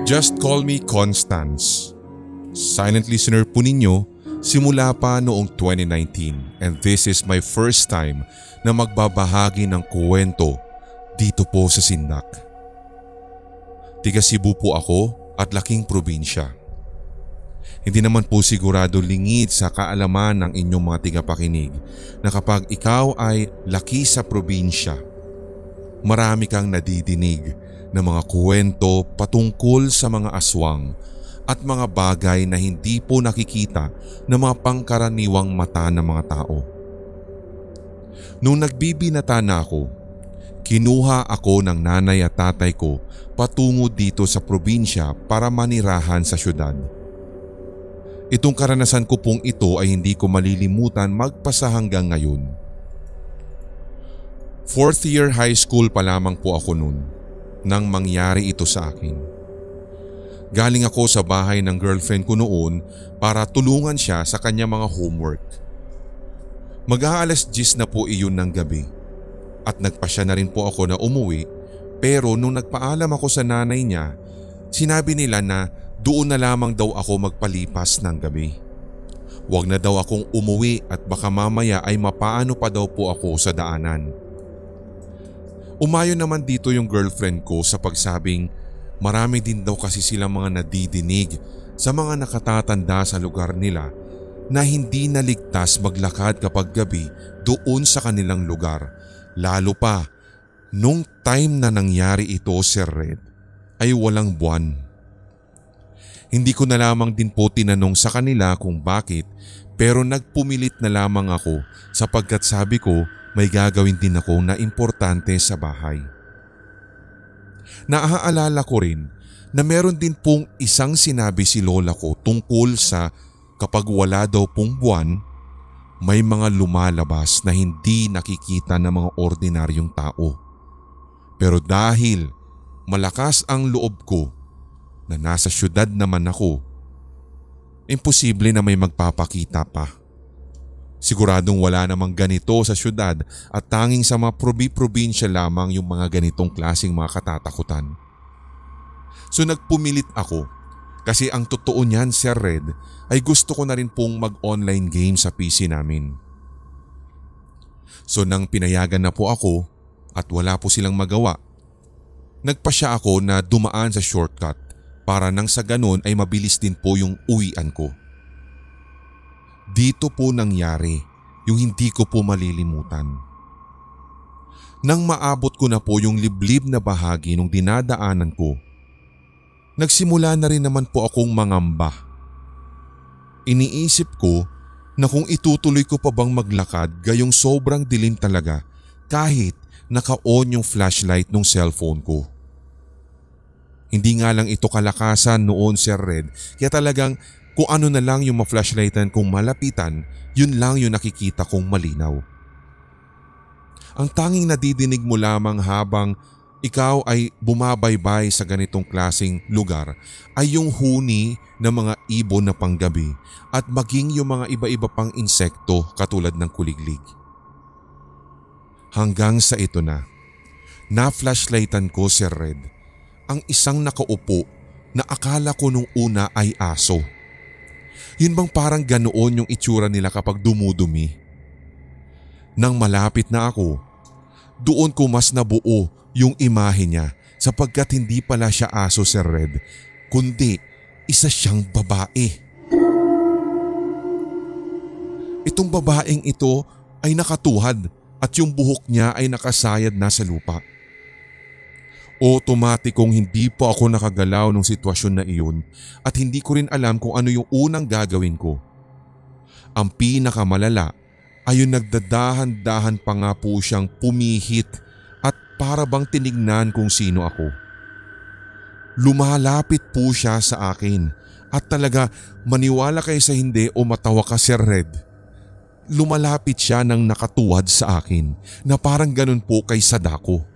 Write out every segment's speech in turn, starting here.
Just Call Me Constance. Silent listener po ninyo simula pa noong 2019 and this is my first time na magbabahagi ng kwento dito po sa Sindak. Tiga Cebu po ako at laking probinsya. Hindi naman po sigurado lingid sa kaalaman ng inyong mga tigapakinig na kapag ikaw ay laki sa probinsya, marami kang nadidinig na mga kwento patungkol sa mga aswang at mga bagay na hindi po nakikita ng mga pangkaraniwang mata ng mga tao. Nung nagbibinata na ako, kinuha ako ng nanay at tatay ko patungo dito sa probinsya para manirahan sa syudad. Itong karanasan ko pong ito ay hindi ko malilimutan magpasa hanggang ngayon. 4th year high school pa lamang po ako noon nang mangyari ito sa akin. Galing ako sa bahay ng girlfriend ko noon para tulungan siya sa kanya mga homework. Mag-aalas 10 na po iyon ng gabi at nagpasya na rin po ako na umuwi, pero nung nagpaalam ako sa nanay niya, sinabi nila na doon na lamang daw ako magpalipas ng gabi. Huwag na daw akong umuwi at baka mamaya ay mapaano pa daw po ako sa daanan. Umayon naman dito yung girlfriend ko sa pagsabing marami din daw kasi silang mga nadidinig sa mga nakatatanda sa lugar nila na hindi naligtas maglakad kapag gabi doon sa kanilang lugar. Lalo pa, nung time na nangyari ito, Sir Red, ay walang buwan. Hindi ko na lamang din po tinanong sa kanila kung bakit, pero nagpumilit na lamang ako sapagkat sabi ko may gagawin din ako na importante sa bahay. Naaalala ko rin na meron din pong isang sinabi si lola ko tungkol sa kapag wala daw pong buwan, may mga lumalabas na hindi nakikita ng mga ordinaryong tao. Pero dahil malakas ang loob ko na nasa syudad naman ako, imposible na may magpapakita pa. Siguradong wala namang ganito sa syudad at tanging sa mga probinsya lamang yung mga ganitong klaseng mga katatakutan. So nagpumilit ako kasi ang totoo niyan, Sir Red, ay gusto ko na rin pong mag-online game sa PC namin. So nang pinayagan na po ako at wala po silang magawa, nagpasya ako na dumaan sa shortcut para nang sa ganon ay mabilis din po yung uwian ko. Dito po nangyari yung hindi ko po malilimutan. Nang maabot ko na po yung liblib na bahagi ng dinadaanan ko, nagsimula na rin naman po akong mangamba. Iniisip ko na kung itutuloy ko pa bang maglakad gayong sobrang dilim talaga kahit naka-on yung flashlight ng cellphone ko. Hindi nga lang ito kalakasan noon, Sir Red, kaya talagang kung ano na lang yung ma-flashlightan kong malapitan, yun lang yung nakikita kong malinaw. Ang tanging nadidinig mo lamang habang ikaw ay bumabaybay sa ganitong klaseng lugar ay yung huni ng mga ibon na panggabi at maging yung mga iba-iba pang insekto katulad ng kuliglig. Hanggang sa ito na-flashlightan ko, Sir Red, ang isang nakaupo na akala ko nung una ay aso. Yun bang parang ganoon yung itsura nila kapag dumudumi? Nang malapit na ako, doon ko mas nabuo yung imahe niya sapagkat hindi pala siya aso, Sir Red, kundi isa siyang babae. Itong babaeng ito ay nakatuhad at yung buhok niya ay nakasayad na sa lupa. Otomatikong hindi po ako nakagalaw nung sitwasyon na iyon at hindi ko rin alam kung ano yung unang gagawin ko. Ang pinakamalala ay yung nagdadahan-dahan pa nga po siyang pumihit at para bang tinignan kung sino ako. Lumalapit po siya sa akin at talaga maniwala kayo sa hindi o matawa ka, Sir Red. Lumalapit siya nang nakatuwad sa akin na parang ganun po kay Sadako.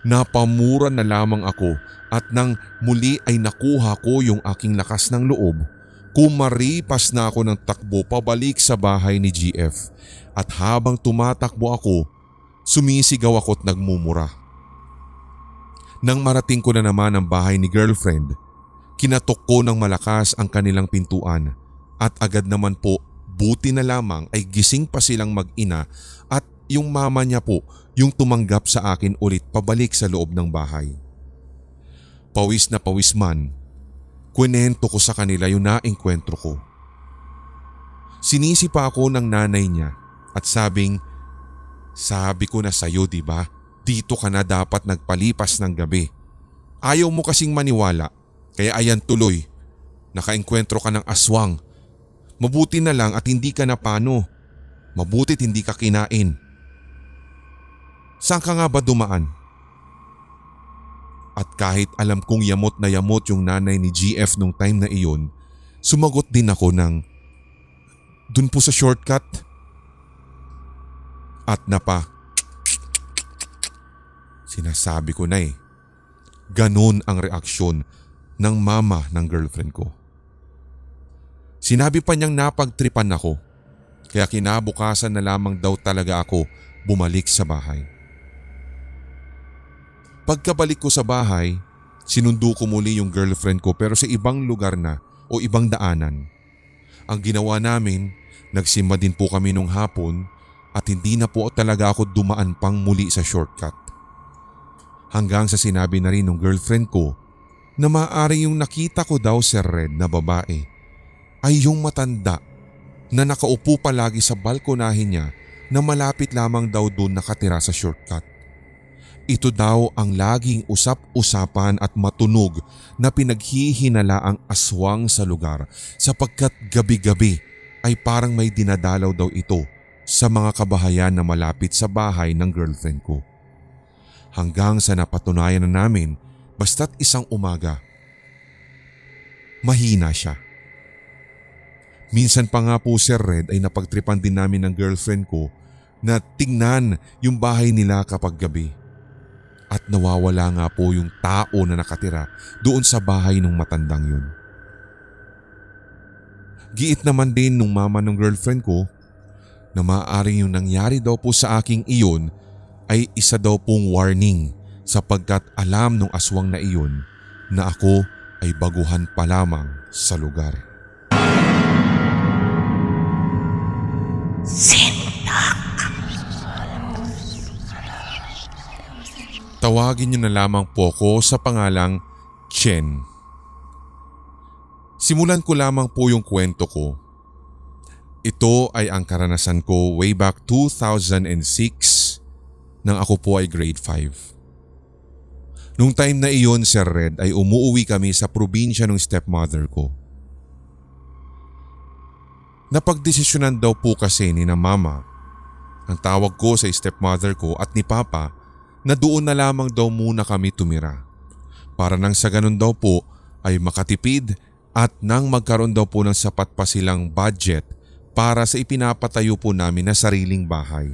Napamura na lamang ako at nang muli ay nakuha ko yung aking lakas ng loob, kumaripas na ako ng takbo pabalik sa bahay ni GF at habang tumatakbo ako, Sumisigaw ako't nagmumura. Nang marating ko na naman ang bahay ni girlfriend, kinatok ko ng malakas ang kanilang pintuan at agad naman po, buti na lamang ay gising pa silang mag-ina at yung mama niya po yung tumanggap sa akin ulit pabalik sa loob ng bahay. Pawis na pawis man, kwento ko sa kanila yung naengkwentro ko. Sinisi pa ako ng nanay niya at sabi ko na sa'yo, diba? Dito ka na dapat nagpalipas ng gabi. Ayaw mo kasing maniwala, kaya ayan tuloy. Nakaengkwentro ka ng aswang. Mabuti na lang at hindi ka napano. Mabutit hindi ka kinain. Saan ka nga ba dumaan? At kahit alam kong yamot na yamot yung nanay ni GF nung time na iyon, sumagot din ako ng, "Dun po sa shortcut." At sinasabi ko na Ganon ang reaksyon ng mama ng girlfriend ko. Sinabi pa niyang napagtripan ako, kaya kinabukasan na lamang daw talaga ako bumalik sa bahay. Pagkabalik ko sa bahay, sinundo ko muli yung girlfriend ko pero sa ibang lugar na o ibang daanan. Ang ginawa namin, nagsimba din po kami nung hapon at hindi na po talaga ako dumaan pang muli sa shortcut. Hanggang sa sinabi na rin ng girlfriend ko na maaari yung nakita ko daw Sir Red na babae ay yung matanda na nakaupo palagi sa balkonahin niya na malapit lamang daw doon nakatira sa shortcut. Ito daw ang laging usap-usapan at matunog na pinaghihinala ang aswang sa lugar sapagkat gabi-gabi ay parang may dinadalaw daw ito sa mga kabahayan na malapit sa bahay ng girlfriend ko. Hanggang sa napatunayan na namin basta't isang umaga, mahina siya. Minsan pa nga po Sir Red ay napagtripan din namin ng girlfriend ko na tingnan yung bahay nila kapag gabi. At nawawala nga po yung tao na nakatira doon sa bahay ng matandang yun. Giit naman din nung mama ng girlfriend ko na maaaring yung nangyari daw po sa aking iyon ay isa daw pong warning sapagkat alam nung aswang na iyon na ako ay baguhan pa lamang sa lugar. Tawagin niyo na lamang po ko sa pangalang Chen. Simulan ko lamang po yung kwento ko. Ito ay ang karanasan ko way back 2006 nang ako po ay grade 5. Nung time na iyon Sir Red ay umuwi kami sa probinsya ng stepmother ko. Napagdesisyonan daw po kasi ni na mama, ang tawag ko sa stepmother ko at ni papa na doon na lamang daw muna kami tumira. Para nang sa ganun daw po ay makatipid at nang magkaroon daw po ng sapat pa silang budget para sa ipinapatayo po namin na sariling bahay.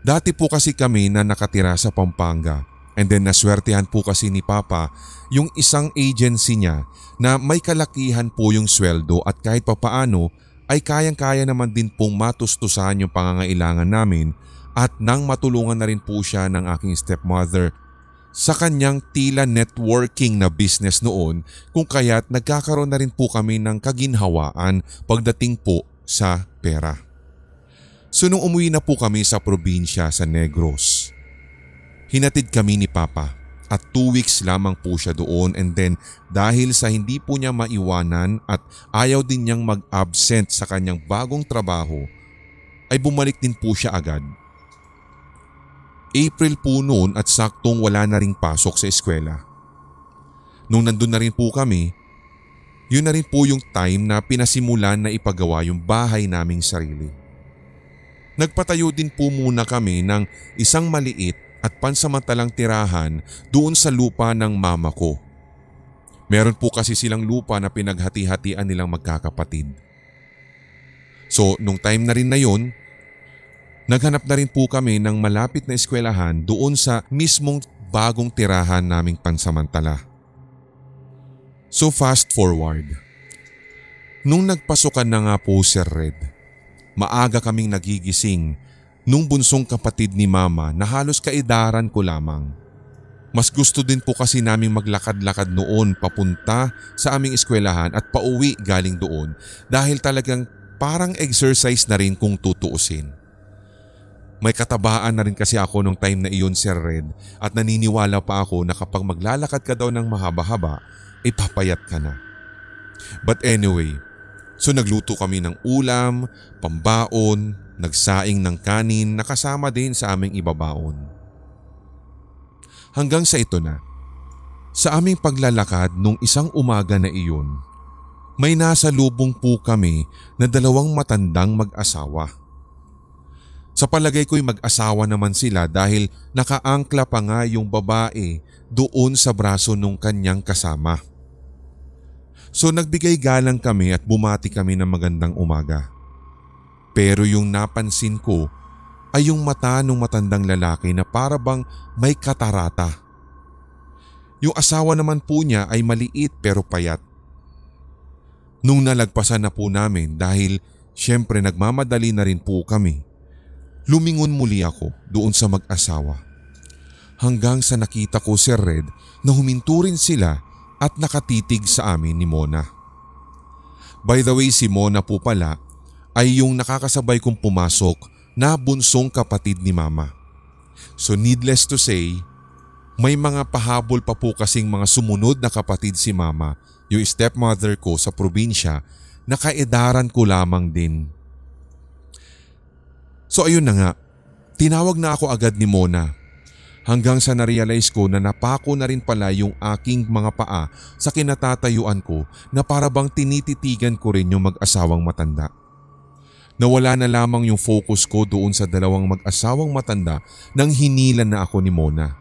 Dati po kasi kami na nakatira sa Pampanga and then naswertehan po kasi ni Papa yung isang agency niya na may kalakihan po yung sweldo at kahit papaano ay kayang-kaya naman din pong matustusan yung pangangailangan namin at nang matulungan na rin po siya ng aking stepmother sa kanyang tila networking na business noon kung kaya't nagkakaroon na rin po kami ng kaginhawaan pagdating po sa pera. So nung umuwi na po kami sa probinsya sa Negros, hinatid kami ni Papa at 2 weeks lamang po siya doon and then dahil sa hindi po niya maiwanan at ayaw din niyang mag-absent sa kanyang bagong trabaho ay bumalik din po siya agad. April po noon at saktong wala na ring pasok sa eskwela. Nung nandun na rin po kami, yun na rin po yung time na pinasimulan na ipagawa yung bahay naming sarili. Nagpatayo din po muna kami ng isang maliit at pansamantalang tirahan doon sa lupa ng mama ko. Meron po kasi silang lupa na pinaghati-hatian nilang magkakapatid. So nung time na rin na yun, naghanap na rin po kami ng malapit na eskwelahan doon sa mismong bagong tirahan naming pansamantala. So fast forward. Nung nagpasukan na nga po Sir Red, maaga kaming nagigising nung bunsong kapatid ni Mama na halos kaedaran ko lamang. Mas gusto din po kasi naming maglakad-lakad noon papunta sa aming eskwelahan at pauwi galing doon dahil talagang parang exercise na rin kung tutuusin. May katabaan na rin kasi ako nung time na iyon, Sir Red, at naniniwala pa ako na kapag maglalakad ka daw ng mahaba-haba, papayat ka na. But anyway, so nagluto kami ng ulam, pambaon, nagsaing ng kanin na kasama din sa aming ibabaon. Hanggang sa ito na, sa aming paglalakad nung isang umaga na iyon, may nasa lubong po kami na dalawang matandang mag-asawa. Sa palagay ko'y mag-asawa naman sila dahil nakaangkla pa nga yung babae doon sa braso nung kanyang kasama. So nagbigay galang kami at bumati kami ng magandang umaga. Pero yung napansin ko ay yung mata ng matandang lalaki na para bang may katarata. Yung asawa naman po niya ay maliit pero payat. Nung nalagpasan na po namin dahil syempre nagmamadali na rin po kami, lumingon muli ako doon sa mag-asawa. Hanggang sa nakita ko, Sir Red, na huminto rin sila at nakatitig sa amin ni Mona. By the way, si Mona po pala ay yung nakakasabay kong pumasok na bunsong kapatid ni Mama. So needless to say, may mga pahabol pa po kasing mga sumunod na kapatid si Mama, yung stepmother ko sa probinsya, na kaedaran ko lamang din. So ayun na nga, tinawag na ako agad ni Mona. Hanggang sa narealize ko na napako na rin pala yung aking mga paa sa kinatatayuan ko na para bang tinititigan ko rin yung mag-asawang matanda. Nawala na lamang yung focus ko doon sa dalawang mag-asawang matanda nang hinilan na ako ni Mona.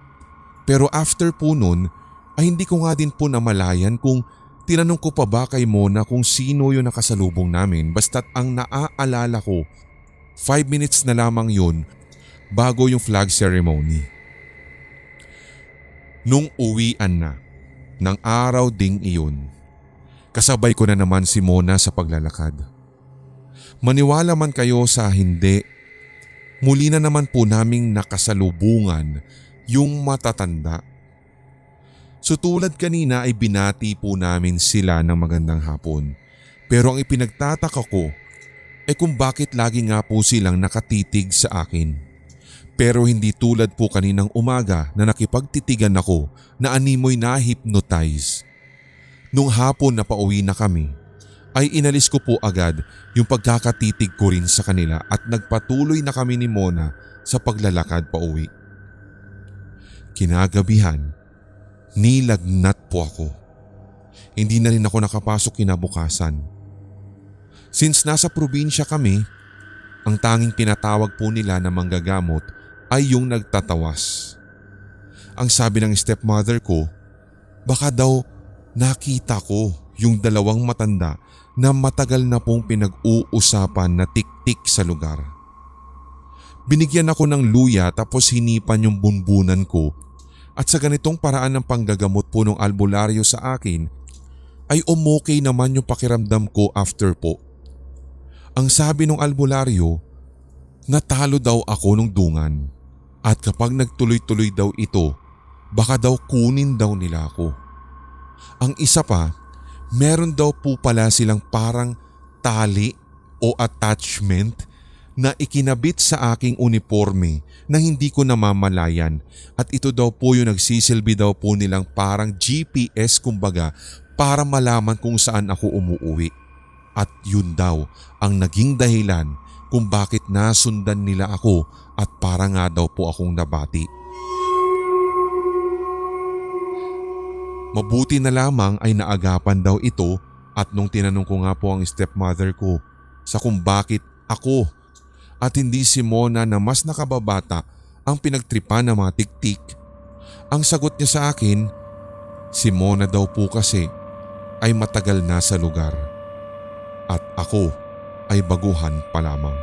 Pero after po nun ay hindi ko nga din po namalayan kung tinanong ko pa ba kay Mona kung sino yung nakasalubong namin, basta't ang naaalala ko 5 minutes na lamang yun bago yung flag ceremony. Nung uwian na ng araw ding iyon, kasabay ko na naman si Mona sa paglalakad. Maniwala man kayo sa hindi, muli na naman po naming nakasalubungan yung matatanda. So tulad kanina ay binati po namin sila ng magandang hapon. Pero ang ipinagtataka ko ay kung bakit lagi nga po silang nakatitig sa akin. Pero hindi tulad po kaninang umaga na nakipagtitigan ako na animoy na-hypnotize. Nung hapon na pauwi na kami, ay inalis ko po agad yung pagkakatitig ko rin sa kanila at nagpatuloy na kami ni Mona sa paglalakad pauwi. Kinagabihan, nilagnat po ako. Hindi na rin ako nakapasok kinabukasan. Since nasa probinsya kami, ang tanging tinatawag po nila na manggagamot ay yung nagtatawas. Ang sabi ng stepmother ko, baka daw nakita ko yung dalawang matanda na matagal na pong pinag-uusapan na tik-tik sa lugar. Binigyan ako ng luya tapos hinipan yung bunbunan ko at sa ganitong paraan ng panggagamot po ng albularyo sa akin ay umokay naman yung pakiramdam ko after po. Ang sabi ng albularyo, natalo daw ako ng dungan. At kapag nagtuloy-tuloy daw ito, baka daw kunin daw nila ako. Ang isa pa, meron daw po pala silang parang tali o attachment na ikinabit sa aking uniforme na hindi ko namamalayan at ito daw po yung nagsisilbi daw po nilang parang GPS kumbaga para malaman kung saan ako umuuwi. At yun daw ang naging dahilan kung bakit nasundan nila ako at para nga daw po akong nabati. Mabuti na lamang ay naagapan daw ito at nung tinanong ko nga po ang stepmother ko sa kung bakit ako at hindi si Mona na mas nakababata ang pinagtripan ng mga tiktik, ang sagot niya sa akin, si Mona daw po kasi ay matagal na sa lugar at ako ay baguhan pa lamang.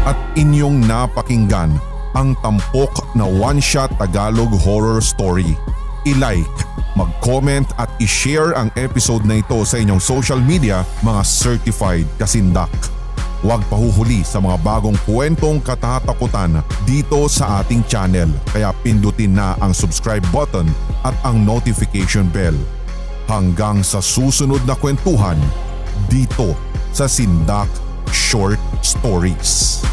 At inyong napakinggan ang tampok na one-shot Tagalog horror story. I-like, Mag-comment at i-share ang episode na ito sa inyong social media, mga certified kasindak. Huwag pahuhuli sa mga bagong kwentong katatakutan dito sa ating channel, kaya pindutin na ang subscribe button at ang notification bell. Hanggang sa susunod na kwentuhan dito sa Sindak Short Stories.